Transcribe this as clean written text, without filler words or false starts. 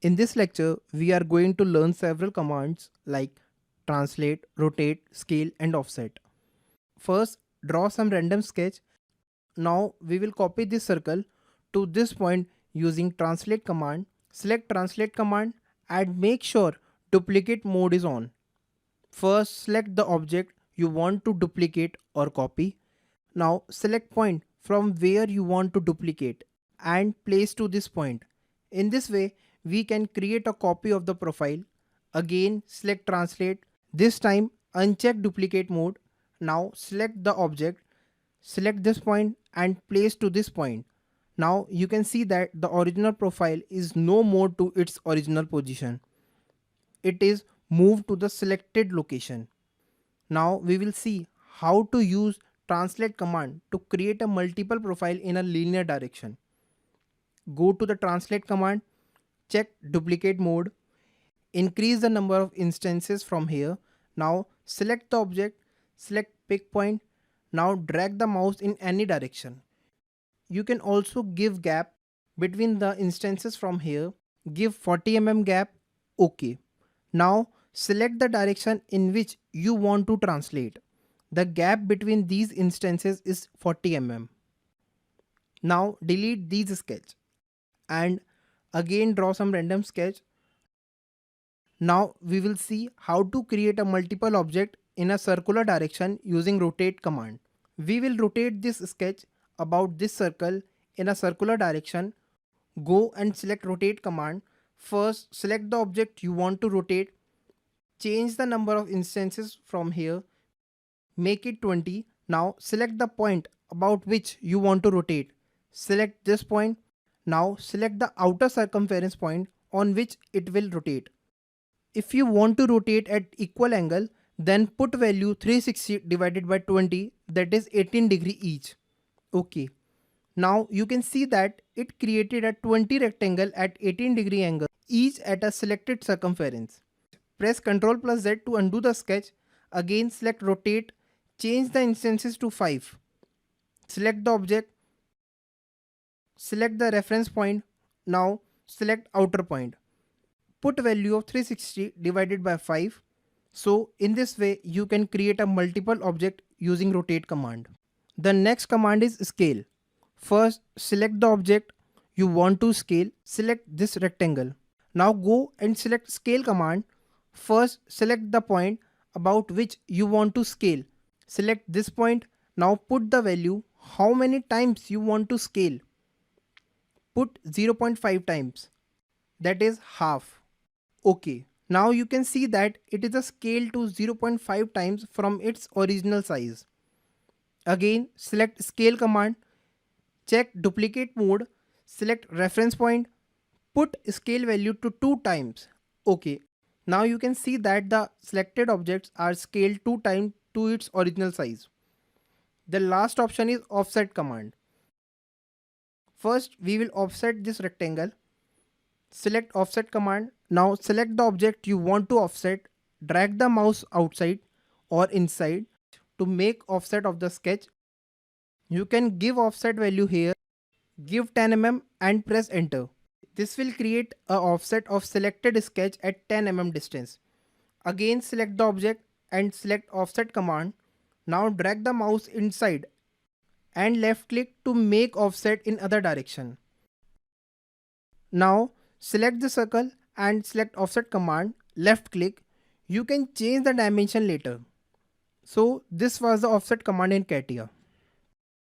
In this lecture, we are going to learn several commands like translate, rotate, scale and offset. First, draw some random sketch. Now we will copy this circle to this point using translate command. Select translate command and make sure duplicate mode is on. First, select the object you want to duplicate or copy. Now select point from where you want to duplicate and place to this point. In this way, we can create a copy of the profile. Again, select translate. This time, uncheck duplicate mode. Now select the object, select this point and place to this point. Now you can see that the original profile is no more to its original position. It is moved to the selected location. Now we will see how to use translate command to create a multiple profile in a linear direction. Go to the translate command, check duplicate mode, increase the number of instances from here. Now select the object, select pick point. Now drag the mouse in any direction. You can also give gap between the instances from here. Give 40 mm gap. OK. Now select the direction in which you want to translate. The gap between these instances is 40 mm. Now delete these sketch and again draw some random sketch. Now we will see how to create a multiple object in a circular direction using rotate command. We will rotate this sketch about this circle in a circular direction. Go and select rotate command. First select the object you want to rotate. Change the number of instances from here. Make it 20. Now select the point about which you want to rotate. Select this point. Now select the outer circumference point on which it will rotate. If you want to rotate at equal angle, then put value 360 divided by 20, that is 18 degree each. OK. Now you can see that it created a 20 rectangle at 18 degree angle, each at a selected circumference. Press Ctrl plus Z to undo the sketch. Again select rotate, change the instances to 5. Select the object, select the reference point. Now select outer point. Put value of 360 divided by 5. So in this way you can create a multiple object using rotate command. The next command is scale. First select the object you want to scale. Select this rectangle. Now go and select scale command. First select the point about which you want to scale. Select this point. Now put the value how many times you want to scale. Put 0.5 times, that is half. OK. Now you can see that it is a scale to 0.5 times from its original size. Again select scale command, check duplicate mode, select reference point, put scale value to 2 times. OK. Now you can see that the selected objects are scaled 2 times to its original size. The last option is offset command. First we will offset this rectangle. Select offset command. Now select the object you want to offset. Drag the mouse outside or inside to make offset of the sketch. You can give offset value here. Give 10 mm and press enter. This will create a offset of selected sketch at 10 mm distance. Again select the object and select offset command. Now drag the mouse inside and left click to make offset in other direction. Now select the circle and select offset command, left click. You can change the dimension later. So this was the offset command in Catia.